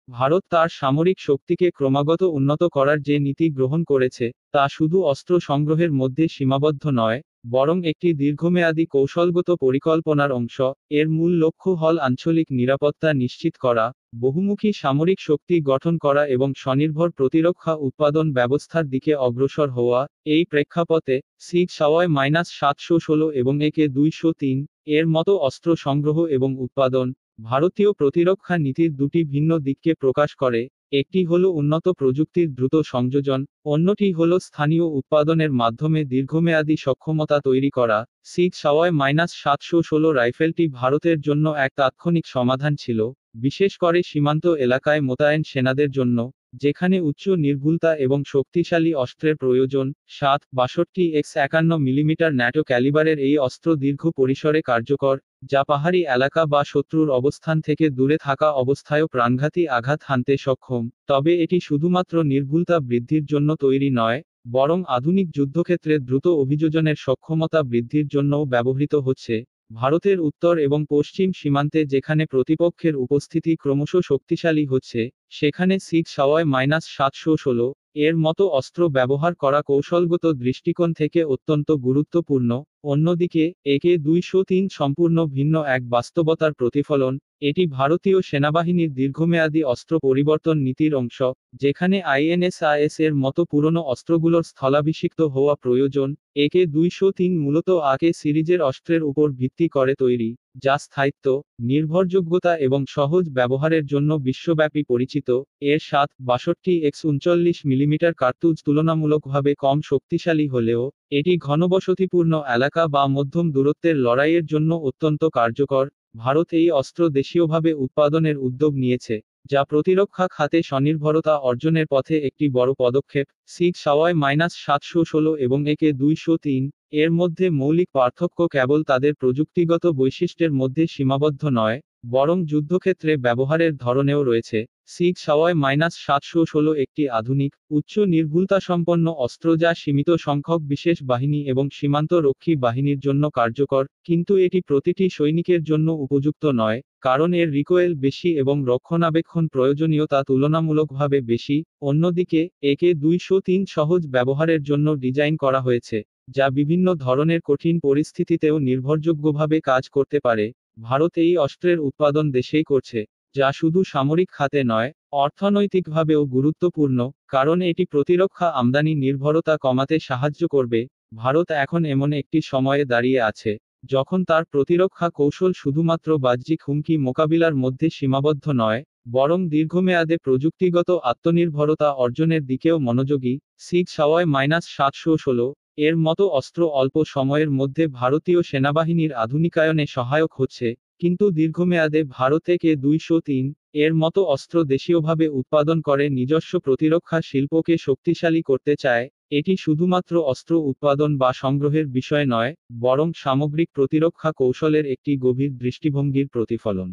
ভারত তার সামরিক শক্তিকে ক্রমাগত উন্নত করার যে নীতি গ্রহণ করেছে তা শুধু অস্ত্র সংগ্রহের মধ্যে সীমাবদ্ধ নয়, বরং একটি দীর্ঘমেয়াদী কৌশলগত পরিকল্পনার অংশ। এর মূল লক্ষ্য হল আঞ্চলিক নিরাপত্তা নিশ্চিত করা, বহুমুখী সামরিক শক্তি গঠন করা এবং স্বনির্ভর প্রতিরক্ষা উৎপাদন ব্যবস্থার দিকে অগ্রসর হওয়া। এই প্রেক্ষাপটে SIG-716 এবং AK-203 এর মতো অস্ত্র সংগ্রহ এবং উৎপাদন ভারতীয় প্রতিরক্ষা নীতির দুটি ভিন্ন দিককে প্রকাশ করে। একটি হল উন্নত প্রযুক্তির দ্রুত সংযোজন, অন্যটি হল স্থানীয় উৎপাদনের মাধ্যমে দীর্ঘমেয়াদী সক্ষমতা তৈরি করা। SIG-716 রাইফেলটি ভারতের জন্য এক তাৎক্ষণিক সমাধান ছিল, বিশেষ করে সীমান্ত এলাকায় মোতায়েন সেনাদের জন্য, যেখানে উচ্চ নির্ভুলতা এবং শক্তিশালী অস্ত্রের প্রয়োজন। 7.62x51 মিলিমিটার ন্যাটো ক্যালিবারের এই অস্ত্র দীর্ঘ পরিসরে কার্যকর, যা পাহাড়ি এলাকা বা শত্রুর অবস্থান থেকে দূরে থাকা অবস্থায়ও প্রাণঘাতী আঘাত হানতে সক্ষম। তবে এটি শুধুমাত্র নির্ভুলতা বৃদ্ধির জন্য তৈরি নয়, বরং আধুনিক যুদ্ধক্ষেত্রে দ্রুত অভিযোজনের সক্ষমতা বৃদ্ধির জন্যও ব্যবহৃত হচ্ছে। ভারতের উত্তর এবং পশ্চিম সীমান্তে যেখানে প্রতিপক্ষের উপস্থিতি ক্রমশ শক্তিশালী হচ্ছে, সেখানে SIG-716 এর মতো অস্ত্র ব্যবহার করা কৌশলগত দৃষ্টিকোণ থেকে অত্যন্ত গুরুত্বপূর্ণ। অন্যদিকে AK-203 সম্পূর্ণ ভিন্ন এক বাস্তবতার প্রতিফলন। এটি ভারতীয় সেনাবাহিনীর দীর্ঘমেয়াদী অস্ত্র পরিবর্তন নীতির অংশ, যেখানে INS-IS এর মতো পুরনো অস্ত্রগুলোর স্থলাভিষিক্ত হওয়া প্রয়োজন। AK-203 মূলত AK সিরিজের অস্ত্রের উপর ভিত্তি করে তৈরি, যা স্থায়িত্ব, নির্ভরযোগ্যতা এবং সহজ ব্যবহারের জন্য বিশ্বব্যাপী পরিচিত। এর 7.62x39 মিলিমিটার কার্তুজ তুলনামূলকভাবে কম শক্তিশালী হলেও, এটি ঘনবসতিপূর্ণ এলাকা বা মধ্যম দূরত্বের লড়াইয়ের জন্য অত্যন্ত কার্যকর। ভারত এই অস্ত্র দেশীয়ভাবে উৎপাদনের উদ্যোগ নিয়েছে, যা প্রতিরক্ষা খাতে স্বনির্ভরতা অর্জনের পথে একটি বড় পদক্ষেপ। SIG-716 এবং AK-203 এর মধ্যে মৌলিক পার্থক্য কেবল তাদের প্রযুক্তিগত বৈশিষ্ট্যের মধ্যে সীমাবদ্ধ নয়, বরং যুদ্ধক্ষেত্রে ব্যবহারের ধরনেও রয়েছে। SIG-716 একটি আধুনিক, উচ্চ নির্ভুলতাসম্পন্ন অস্ত্র যা সীমিত সংখ্যক বিশেষ বাহিনী এবং সীমান্ত রক্ষী বাহিনীর জন্য কার্যকর, কিন্তু এটি প্রতিটি সৈনিকের জন্য উপযুক্ত নয়, কারণ এর রিকোয়েল বেশি এবং রক্ষণাবেক্ষণ প্রয়োজনীয়তা তুলনামূলকভাবে বেশি। অন্যদিকে AK-203 সহজ ব্যবহারের জন্য ডিজাইন করা হয়েছে, যা বিভিন্ন ধরনের কঠিন পরিস্থিতিতেও নির্ভরযোগ্যভাবে কাজ করতে পারে। ভারত এই অস্ত্রের উৎপাদন দেশেই করছে, যা শুধু সামরিক খাতে নয়, অর্থনৈতিকভাবেও গুরুত্বপূর্ণ, কারণ এটি প্রতিরক্ষা আমদানি নির্ভরতা কমাতে সাহায্য করবে। ভারত এখন এমন একটি সময়ে দাঁড়িয়ে আছে, যখন তার প্রতিরক্ষা কৌশল শুধুমাত্র বাহ্যিক হুমকি মোকাবিলার মধ্যে সীমাবদ্ধ নয়, বরং দীর্ঘমেয়াদে প্রযুক্তিগত আত্মনির্ভরতা অর্জনের দিকেও মনোযোগী। SIG-716 এর মতো অস্ত্র অল্প সময়ের মধ্যে ভারতীয় সেনাবাহিনীর আধুনিকায়নে সহায়ক হচ্ছে, কিন্তু দীর্ঘমেয়াদে ভারত AK-203 এর মতো অস্ত্র দেশীয়ভাবে উৎপাদন করে নিজস্ব প্রতিরক্ষা শিল্পকে শক্তিশালী করতে চায়। এটি শুধুমাত্র অস্ত্র উৎপাদন বা সংগ্রহের বিষয় নয়, বরং সামগ্রিক প্রতিরক্ষা কৌশলের একটি গভীর দৃষ্টিভঙ্গির প্রতিফলন।